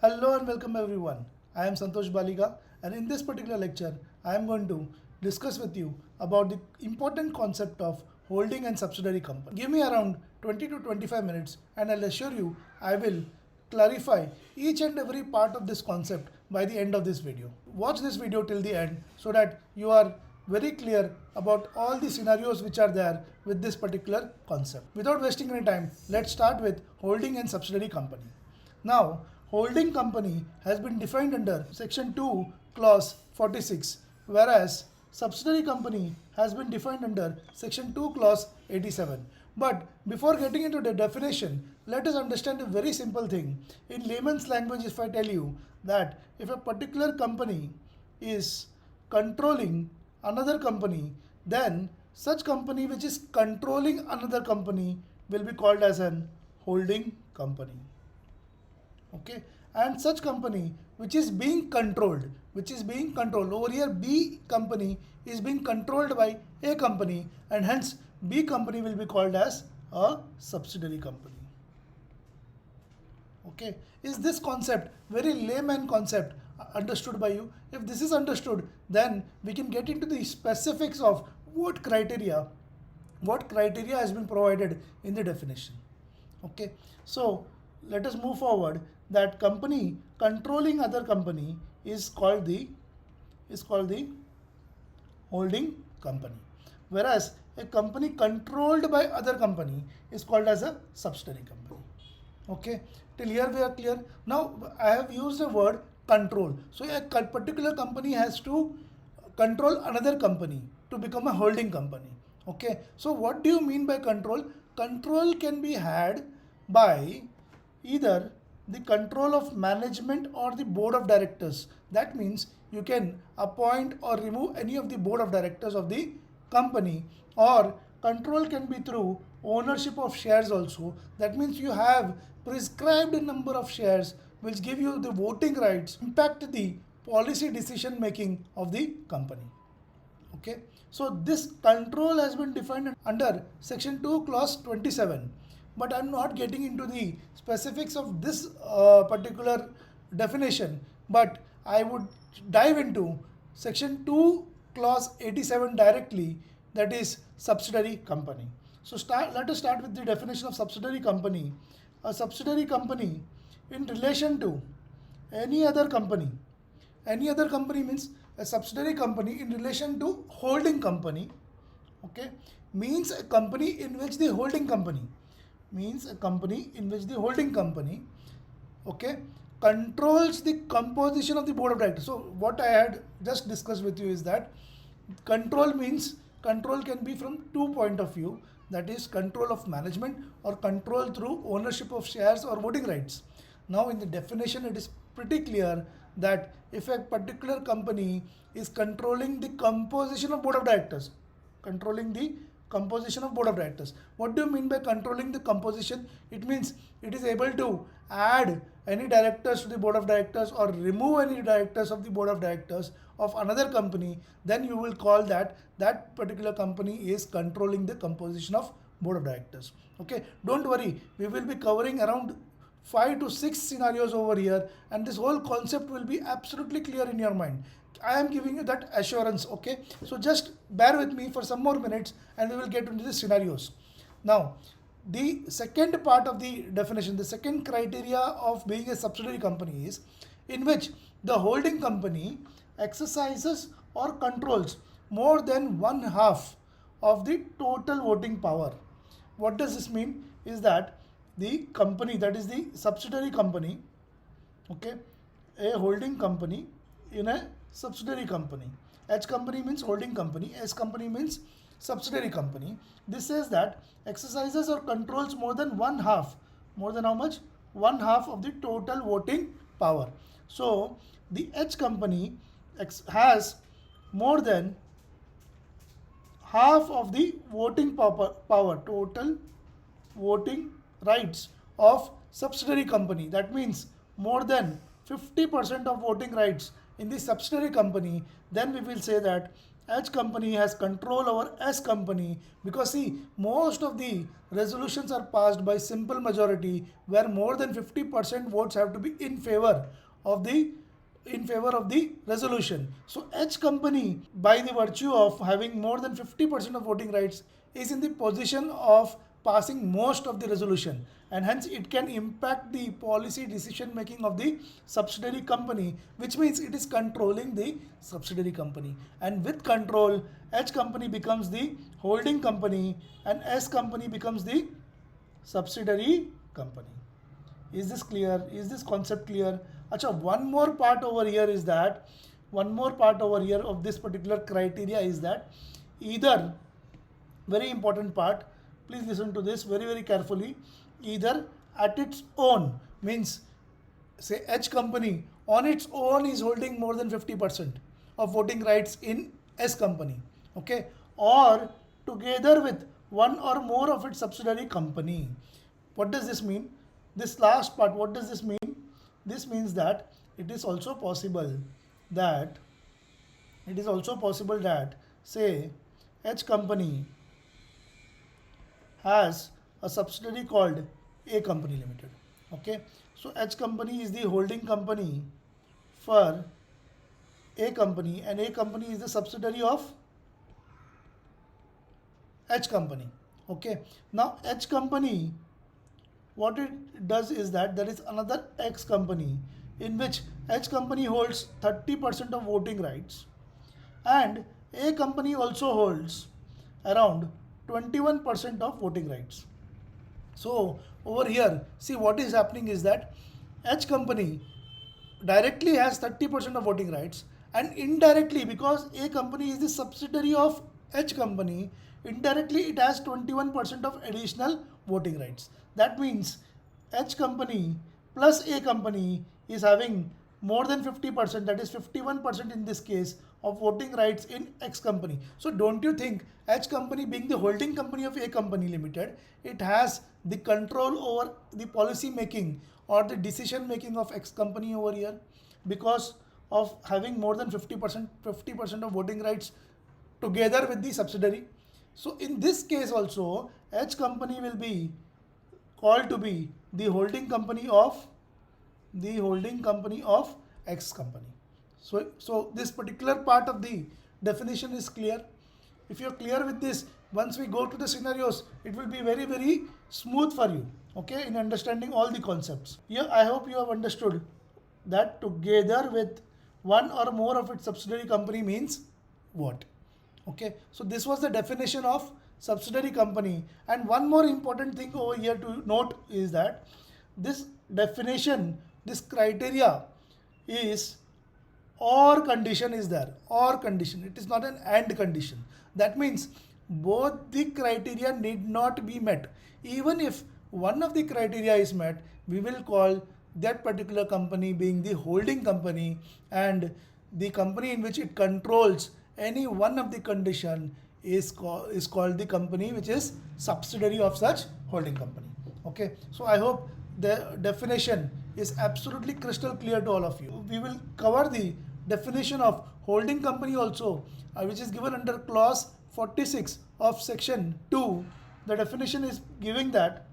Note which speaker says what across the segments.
Speaker 1: Hello and welcome everyone. I am Santosh Baliga, and in this particular lecture I am going to discuss with you about the important concept of holding and subsidiary company. Give me around 20 to 25 minutes and I'll assure you I will clarify each and every part of this concept by the end of this video. Watch this video till the end so that you are very clear about all the scenarios which are there with this particular concept. Without wasting any time, let's start with holding and subsidiary company. Now, holding company has been defined under section 2 clause 46, whereas subsidiary company has been defined under section 2 clause 87. But before getting into the definition, let us understand a very simple thing. In layman's language, if I tell you that if a particular company is controlling another company, then such company which is controlling another company will be called as an holding company. Okay, and such company which is being controlled over here, B company is being controlled by A company, and hence B company will be called as a subsidiary company. Okay, is this concept very layman concept understood by you? If this is understood, then we can get into the specifics of what criteria has been provided in the definition. Okay, so let us move forward. That company controlling other company is called the holding company, whereas a company controlled by other company is called as a subsidiary company. Okay, till here we are clear. Now I have used the word control. So a particular company has to control another company to become a holding company. Okay, so what do you mean by control? Control can be had by either the control of management or the board of directors. That means you can appoint or remove any of the board of directors of the company, or control can be through ownership of shares also. That means you have prescribed number of shares which give you the voting rights, impact the policy decision making of the company. Okay, so this control has been defined under section 2 clause 27, but I'm not getting into the specifics of this particular definition, but I would dive into section 2 clause 87 directly, that is subsidiary company. So let us start with the definition of subsidiary company. A subsidiary company in relation to any other company means a subsidiary company in relation to holding company. Okay, means a company in which the holding company okay, controls the composition of the board of directors. So what I had just discussed with you is that control can be from two point of view, that is control of management or control through ownership of shares or voting rights. Now in the definition it is pretty clear that if a particular company is controlling the composition of board of directors, what do you mean by controlling the composition? It means it is able to add any directors to the board of directors or remove any directors of the board of directors of another company. Then you will call that particular company is controlling the composition of board of directors. Okay, don't worry, we will be covering around 5 to 6 scenarios over here, and this whole concept will be absolutely clear in your mind. I am giving you that assurance. Okay, so just bear with me for some more minutes and we will get into the scenarios. Now the second part of the definition, the second criteria of being a subsidiary company is in which the holding company exercises or controls more than one half of the total voting power. What does this mean? Is that the company, that is the subsidiary company, okay, a holding company in a subsidiary company. H company means holding company, S company means subsidiary company. This says that exercises or controls more than one half, more than how much? One half of the total voting power. So the H company has more than half of the voting power, total voting rights of subsidiary company. That means more than 50% of voting rights in the subsidiary company. Then we will say that H company has control over S company, because see, most of the resolutions are passed by simple majority where more than 50% votes have to be of the in favor of the resolution. So H company, by the virtue of having more than 50% of voting rights, is in the position of passing most of the resolution, and hence it can impact the policy decision making of the subsidiary company, which means it is controlling the subsidiary company, and with control H company becomes the holding company and S company becomes the subsidiary company. Is this clear? Is this concept clear? Acha, one more part over here of this particular criteria is that either, very important part, please listen to this very carefully, either at its own, means say H company on its own is holding more than 50% of voting rights in S company, okay, or together with one or more of its subsidiary company. What does this mean? This last part, what does this mean? This means that it is also possible that say H company has a subsidiary called A Company Limited. Okay, so H company is the holding company for A company, and A company is the subsidiary of H company. Okay, now H company, what it does is that there is another X company in which H company holds 30% of voting rights, and A company also holds around 21% of voting rights. So over here, see, what is happening is that H company directly has 30% of voting rights, and indirectly, because A company is the subsidiary of H company, indirectly it has 21% of additional voting rights. That means H company plus A company is having more than 50%, that is 51% in this case, of voting rights in X company. So don't you think H company, being the holding company of A company limited, it has the control over the policy making or the decision making of X company over here, because of having more than 50% of voting rights together with the subsidiary. So in this case also H company will be called to be the holding company of X company. So this particular part of the definition is clear. If you're clear with this, once we go to the scenarios, it will be very smooth for you, okay, in understanding all the concepts. Here I hope you have understood that together with one or more of its subsidiary company means what. Okay, so this was the definition of subsidiary company, and one more important thing over here to note is that this definition, this criteria is or condition is there, or condition, it is not an and condition. That means both the criteria need not be met. Even if one of the criteria is met, we will call that particular company being the holding company, and the company in which it controls any one of the condition is called the company which is subsidiary of such holding company. Okay, so I hope the definition is absolutely crystal clear to all of you. We will cover the definition of holding company also, which is given under clause 46 of section 2. The definition is giving that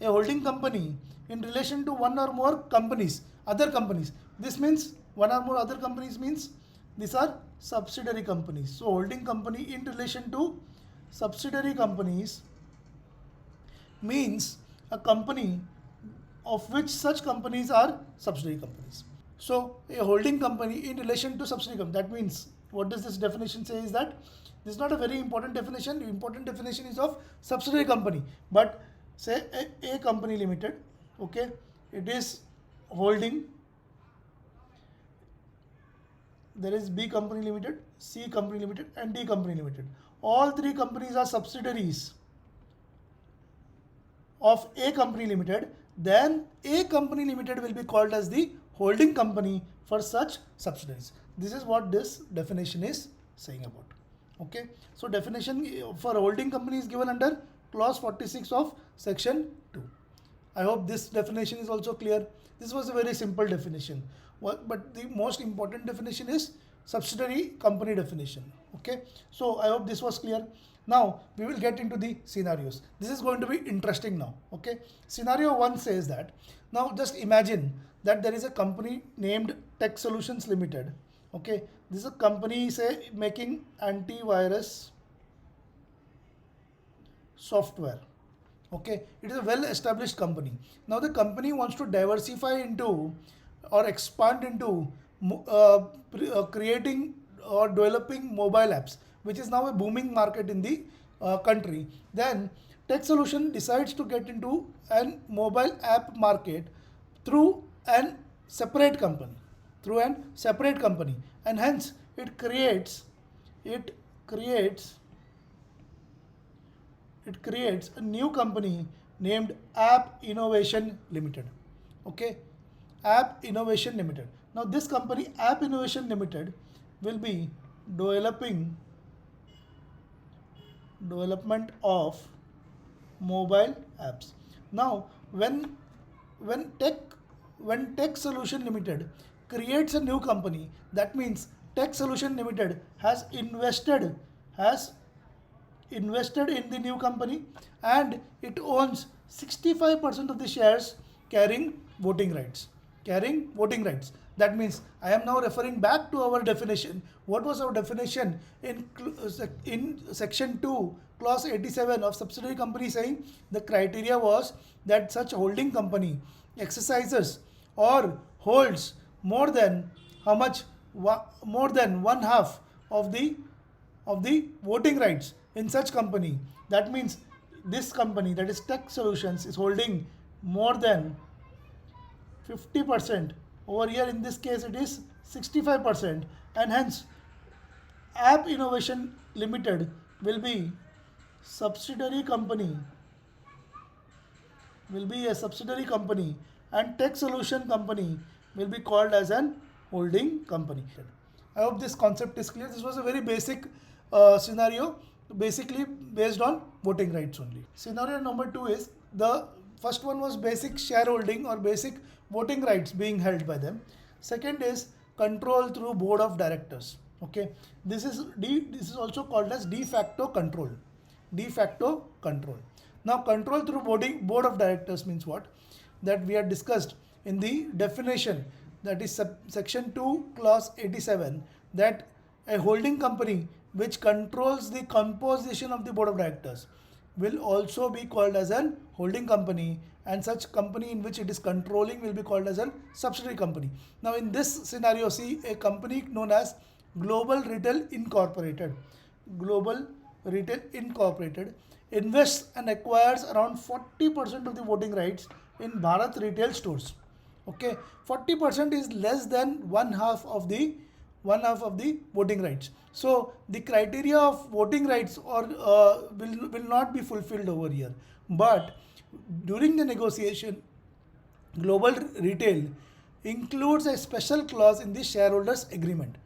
Speaker 1: a holding company in relation to one or more companies, other companies. This means one or more other companies means these are subsidiary companies. So holding company in relation to subsidiary companies means a company of which such companies are subsidiary companies. So a holding company in relation to subsidiary company, that means what does this definition say is that this is not a very important definition. The important definition is of subsidiary company, but say a company limited, okay, it is holding, there is B company limited, C company limited and D company limited. All three companies are subsidiaries of A company limited. Then A company limited will be called as the holding company for such subsidiaries. This is what this definition is saying about. Okay, so definition for holding company is given under clause 46 of section 2. I hope this definition is also clear. This was a very simple definition, but the most important definition is subsidiary company definition. Okay, so I hope this was clear. Now we will get into the scenarios. This is going to be interesting now. Okay, scenario 1 says that, now just imagine that there is a company named Tech Solutions Limited. Okay, this is a company, say, making antivirus software. Okay, it is a well established company. Now the company wants to diversify into or expand into creating or developing mobile apps, which is now a booming market in the country. Then Tech Solution decides to get into an mobile app market through an separate company, and hence it creates a new company named App Innovation Limited. Okay, App Innovation Limited. Now this company, App Innovation Limited, will be development of mobile apps. Now when tech when Tech Solution Limited creates a new company, that means Tech Solution Limited has invested in the new company, and it owns 65% of the shares carrying voting rights. That means I am now referring back to our definition. What was our definition in section 2 clause 87 of subsidiary company, saying the criteria was that such holding company exercises or holds more than how much, more than one half of the voting rights in such company. That means this company, that is Tech Solutions, is holding more than 50%. Over here in this case it is 65%, and hence App Innovation Limited will be subsidiary company and Tech Solution Company will be called as an holding company. I hope this concept is clear. This was a very basic scenario, basically based on voting rights only. Scenario number 2 is, the first one was basic shareholding or basic voting rights being held by them. Second is control through board of directors. Okay, this is also called as de facto control. Now control through board of directors means what? That we had discussed in the definition, that is section 2 clause 87, that a holding company which controls the composition of the board of directors will also be called as an holding company, and such company in which it is controlling will be called as a subsidiary company. Now in this scenario, see, a company known as Global Retail Incorporated invests and acquires around 40% of the voting rights in Bharat retail stores. Okay, 40% is less than one half of the voting rights. So the criteria of voting rights will not be fulfilled over here. But during the negotiation, Global Retail includes a special clause in the shareholders agreement.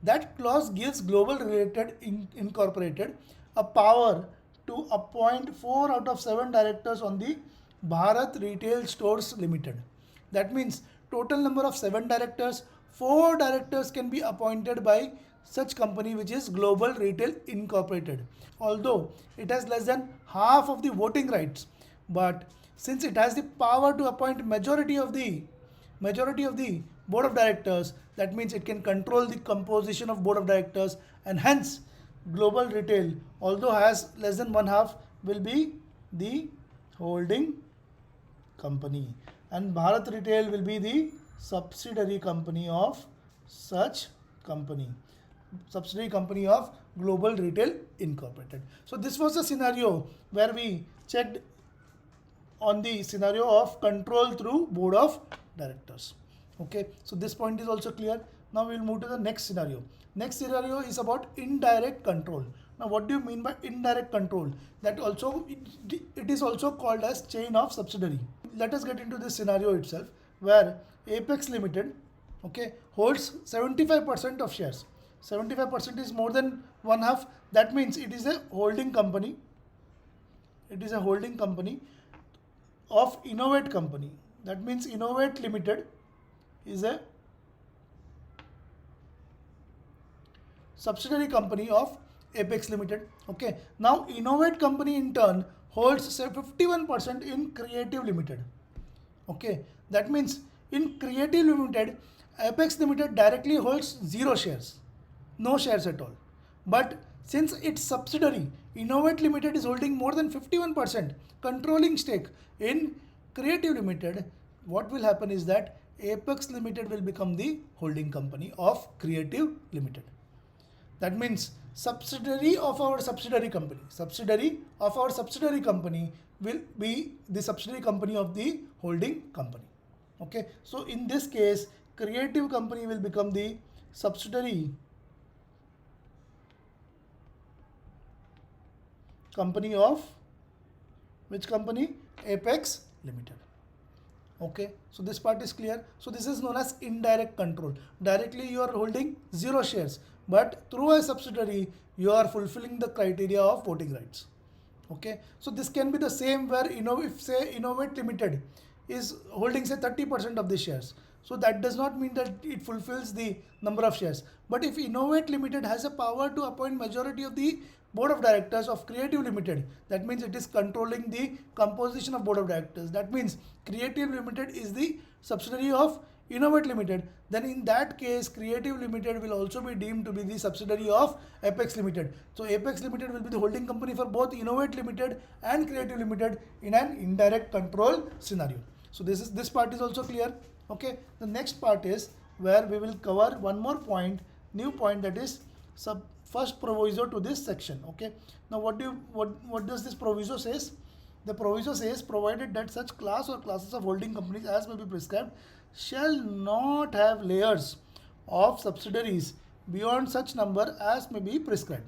Speaker 1: That clause gives Global Retail Incorporated a power to appoint 4 out of 7 directors on the Bharat Retail Stores Limited. That means total number of 7 directors, 4 directors can be appointed by such company which is Global Retail Incorporated. Although it has less than half of the voting rights, but since it has the power to appoint majority of the board of directors, that means it can control the composition of board of directors, and hence Global Retail, although has less than one half, will be the holding company, and Bharat Retail will be the subsidiary company of such company, subsidiary company of Global Retail Incorporated. So this was a scenario where we checked on the scenario of control through board of directors. Okay, so this point is also clear. Now we will move to the next scenario. Next scenario is about indirect control. Now what do you mean by indirect control? That also it is also called as chain of subsidiary. Let us get into this scenario itself, where Apex Limited, okay, holds 75% of shares. 75% is more than one half. That means it is a holding company. It is a holding company of Innovate Company. That means Innovate Limited is a subsidiary company of Apex Limited. Okay. Now Innovate company in turn holds say 51% in Creative Limited. Okay. That means in Creative Limited, Apex Limited directly holds 0 shares, no shares at all. But since its subsidiary Innovate Limited is holding more than 51% controlling stake in Creative Limited, what will happen is that Apex Limited will become the holding company of Creative Limited. That means subsidiary of our subsidiary company will be the subsidiary company of the holding company. Okay, so in this case, Creative company will become the subsidiary company of which company? Apex Limited. Okay, so this part is clear. So this is known as indirect control. Directly you are holding 0 shares, but through a subsidiary you are fulfilling the criteria of voting rights. Okay, so this can be the same where if say Innovate Limited is holding say 30% of the shares, so that does not mean that it fulfills the number of shares. But if Innovate Limited has a power to appoint majority of the board of directors of Creative Limited, that means it is controlling the composition of board of directors. That means Creative Limited is the subsidiary of Innovate Limited. Then in that case, Creative Limited will also be deemed to be the subsidiary of Apex Limited. So Apex Limited will be the holding company for both Innovate Limited and Creative Limited in an indirect control scenario. So this part is also clear. Okay, the next part is where we will cover one more point, new point, that is first proviso to this section. Okay, now what does this proviso says? The proviso says, provided that such class or classes of holding companies as may be prescribed shall not have layers of subsidiaries beyond such number as may be prescribed.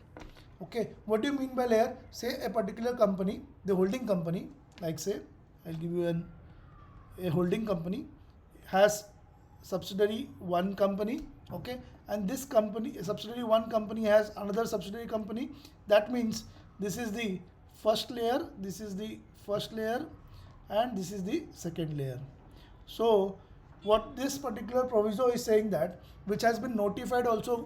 Speaker 1: Okay, what do you mean by layer? Say a particular company, the holding company, like say I'll give you a holding company has subsidiary one company. Okay, and this company, subsidiary one company, has another subsidiary company. That means this is the first layer, this is the first layer, and this is the second layer. So what this particular proviso is saying, that which has been notified also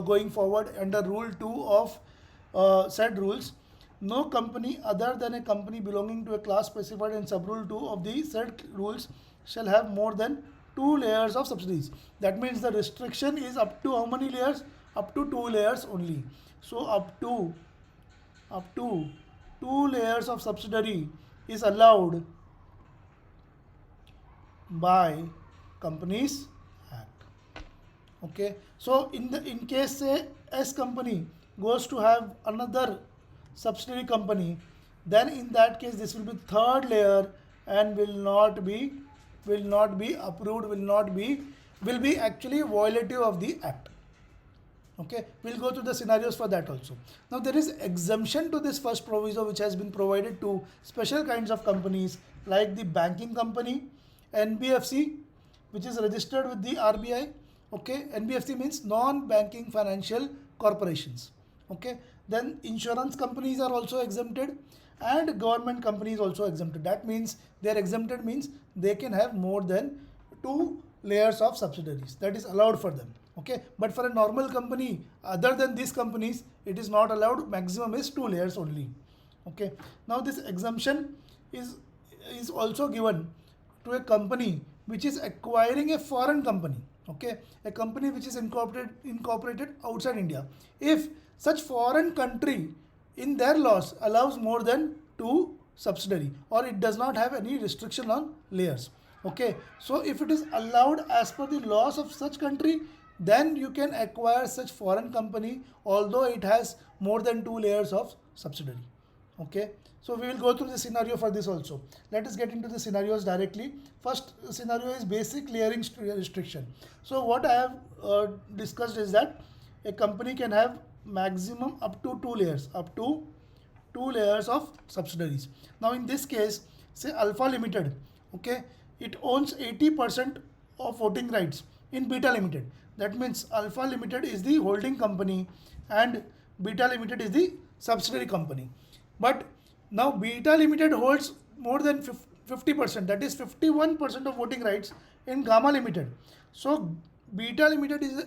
Speaker 1: going forward under rule 2 of said rules, no company other than a company belonging to a class specified in subrule 2 of the said rules shall have more than 2 layers of subsidiaries. That means the restriction is up to how many layers? Up to 2 layers only. So up to 2 layers of subsidiary is allowed by Companies Act. Okay, so in case say S company goes to have another subsidiary company, then in that case this will be third layer and will not be approved, will be actually violative of the act. Okay, we'll go through the scenarios for that also. Now there is exemption to this first proviso which has been provided to special kinds of companies like the banking company, NBFC, which is registered with the RBI. Okay, NBFC means non-banking financial corporations. Okay, then insurance companies are also exempted and government companies also exempted. That means they are exempted means they can have more than 2 layers of subsidiaries. That is allowed for them. Okay, but for a normal company other than these companies, it is not allowed. Maximum is 2 layers only. Okay, now this exemption is also given to a company which is acquiring a foreign company. Okay, a company which is incorporated outside India. If such foreign country in their laws allows more than 2 subsidiary, or it does not have any restriction on layers. Okay, so if it is allowed as per the laws of such country, then you can acquire such foreign company although it has more than 2 layers of subsidiary. Okay, so we will go through the scenario for this also. Let us get into the scenarios directly. First scenario is basic layering restriction. So what I have discussed is that a company can have maximum up to 2 layers, of subsidiaries. Now in this case, say Alpha Limited, okay, it owns 80% of voting rights in Beta Limited. That means Alpha Limited is the holding company and Beta Limited is the subsidiary company. But now Beta Limited holds more than 50%, that is 51% of voting rights in Gamma Limited. So Beta Limited is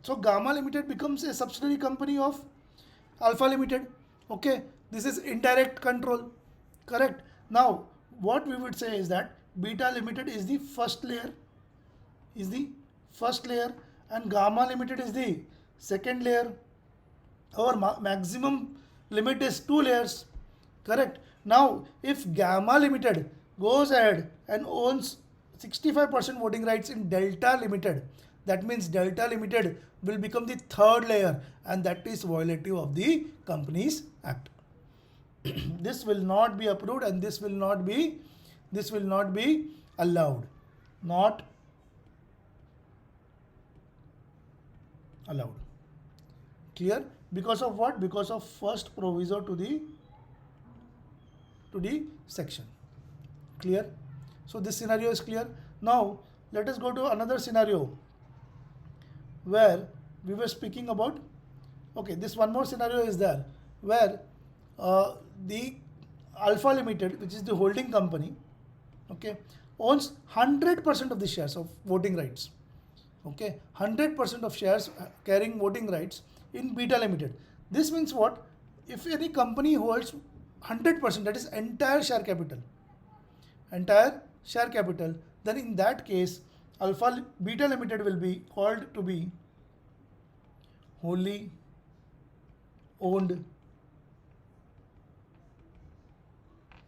Speaker 1: So Gamma Limited becomes a subsidiary company of Alpha Limited. Okay, this is indirect control, correct? Now, what we would say is that Beta Limited is the first layer, is the first layer, and Gamma Limited is the second layer. Our maximum limit is 2 layers, correct? Now, if Gamma Limited goes ahead and owns 65% voting rights in Delta Limited, that means Delta Limited will become the third layer, and that is violative of the Companies Act. This will not be approved, and this will not be allowed. Not allowed. Clear? Because of what? Because of first proviso to the section. Clear? So this scenario is clear. Now let us go to another scenario where we were speaking about. Okay, this one more scenario is there where the Alpha Limited, which is the holding company, okay, owns 100% of the shares of voting rights. Okay, 100% of shares carrying voting rights in Beta Limited. This means what? If any company holds 100%, that is entire share capital, then in that case, Beta Limited will be called to be wholly owned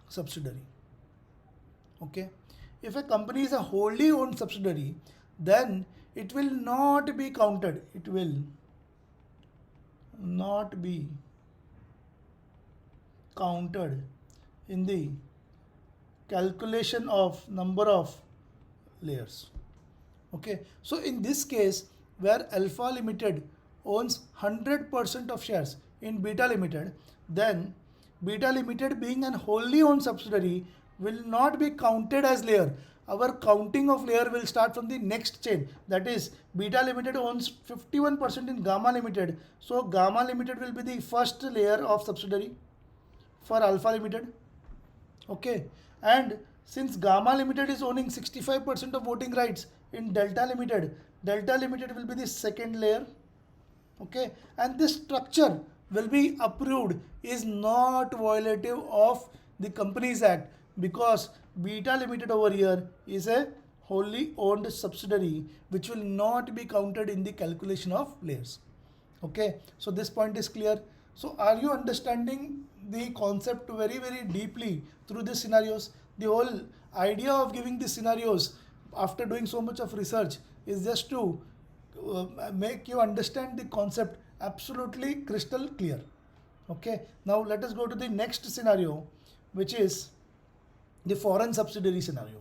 Speaker 1: subsidiary. Okay, if a company is a wholly owned subsidiary, then it will not be counted. It will not be counted in the calculation of number of layers. Okay, so in this case, where Alpha Limited owns 100% of shares in Beta Limited, then Beta Limited, being an wholly owned subsidiary, will not be counted as layer. Our counting of layer will start from the next chain. That is, Beta Limited owns 51% in Gamma Limited. So Gamma Limited will be the first layer of subsidiary for Alpha Limited. Okay, and since Gamma Limited is owning 65% of voting rights in Delta Limited will be the second layer. Okay, and this structure will be approved, is not violative of the Companies Act, because Beta Limited over here is a wholly owned subsidiary which will not be counted in the calculation of layers. Okay, so this point is clear. So are you understanding the concept very deeply through these scenarios? The whole idea of giving these scenarios after doing so much of research is just to make you understand the concept absolutely crystal clear. Okay, now let us go to the next scenario, which is the foreign subsidiary scenario.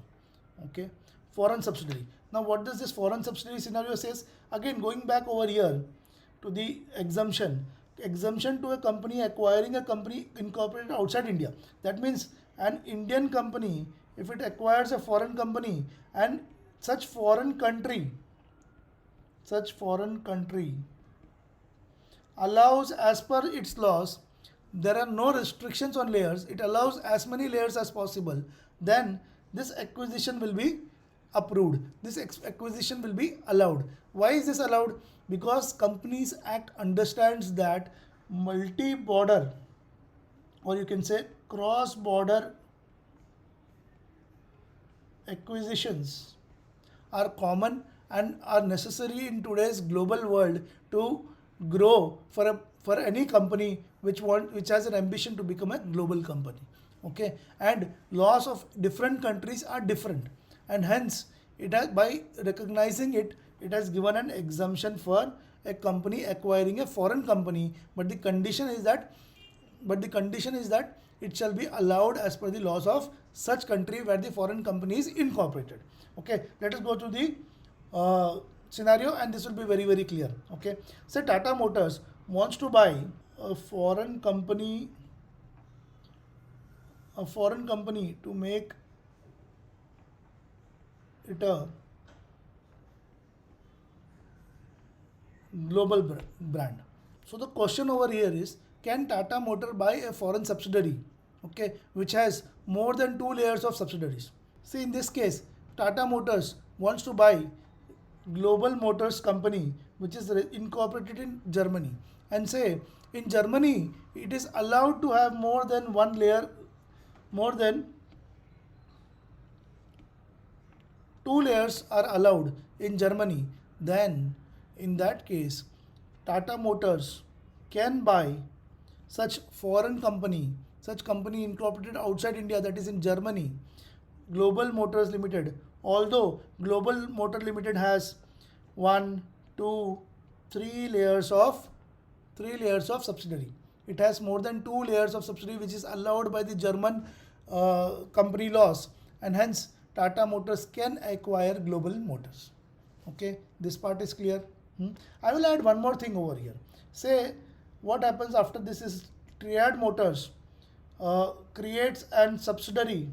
Speaker 1: Okay, foreign subsidiary. Now what does this foreign subsidiary scenario says? Again, going back over here to the exemption to a company acquiring a company incorporated outside India. That means an Indian company, if it acquires a foreign company, and such foreign country allows, as per its laws, there are no restrictions on layers, it allows as many layers as possible, then this acquisition will be approved. This acquisition will be allowed. Why is this allowed? Because Companies Act understands that multi-border, or you can say cross-border acquisitions are common and are necessary in today's global world to grow for any company which has an ambition to become a global company. Okay, and laws of different countries are different, and hence it has, by recognizing it, it has given an exemption for a company acquiring a foreign company, but the condition is that it shall be allowed as per the laws of such country where the foreign company is incorporated. Okay, let us go to the scenario, and this will be very clear. Okay, say Tata Motors wants to buy a foreign company to make it a global brand. So the question over here is, can Tata Motor buy a foreign subsidiary, okay, which has more than 2 layers of subsidiaries? See, in this case, Tata Motors wants to buy Global Motors company which is incorporated in Germany, and say in Germany it is allowed to have more than one layer, more than two layers are allowed in Germany, then in that case Tata Motors can buy such foreign company, such company incorporated outside India, that is in Germany, Global Motors Limited. Although Global Motor Limited has one, two, three layers of subsidiary. It has more than two layers of subsidiary which is allowed by the German company laws, and hence Tata Motors can acquire Global Motors. Okay, this part is clear. I will add one more thing over here. Say what happens after this is Triad Motors creates an subsidiary,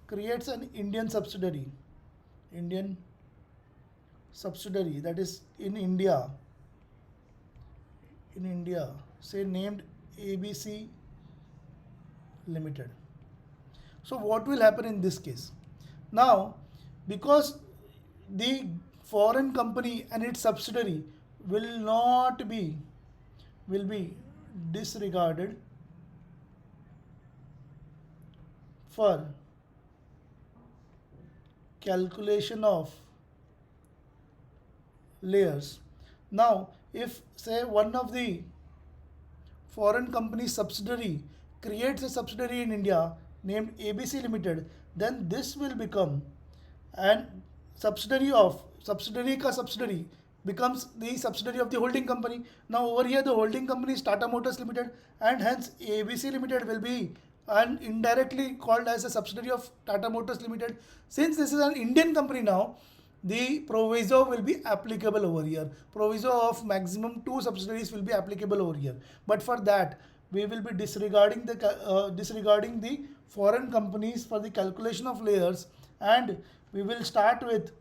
Speaker 1: creates an Indian subsidiary, Indian subsidiary that is in India, say named ABC Limited. So what will happen in this case? Now, because the foreign company and its subsidiary will be disregarded for calculation of layers. Now, if say one of the foreign company subsidiary creates a subsidiary in India named ABC Limited, then this will become an subsidiary ka subsidiary becomes the subsidiary of the holding company. Now over here the holding company is Tata Motors Limited, and hence ABC Limited will be and indirectly called as a subsidiary of Tata Motors Limited. Since this is an Indian company now, the proviso will be applicable over here. Proviso of maximum two subsidiaries will be applicable over here. But for that, we will be disregarding the foreign companies for the calculation of layers, and we will start with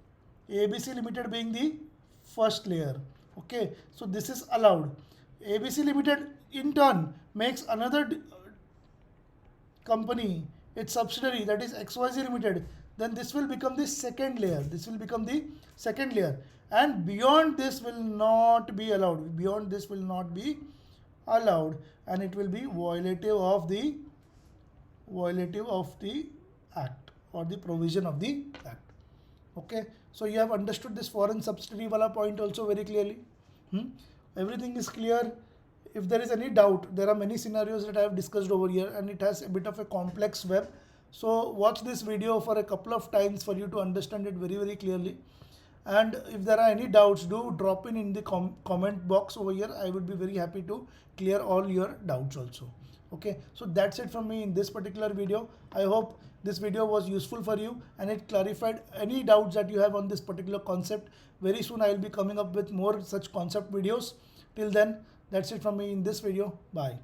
Speaker 1: ABC Limited being the first layer. Okay, so this is allowed. ABC Limited in turn makes another company, its subsidiary, that is XYZ Limited, then this will become the second layer. This will become the second layer, and beyond this will not be allowed. Beyond this will not be allowed, and it will be violative of the act or the provision of the act. Okay, so you have understood this foreign subsidiary wala point also very clearly. Everything is clear. If there is any doubt, there are many scenarios that I have discussed over here, and it has a bit of a complex web. So watch this video for a couple of times for you to understand it very clearly. And if there are any doubts, do drop in the comment box over here. I would be very happy to clear all your doubts also. Okay, so that's it from me in this particular video. I hope this video was useful for you and it clarified any doubts that you have on this particular concept. Very soon I will be coming up with more such concept videos. Till then, that's it from me in this video. Bye.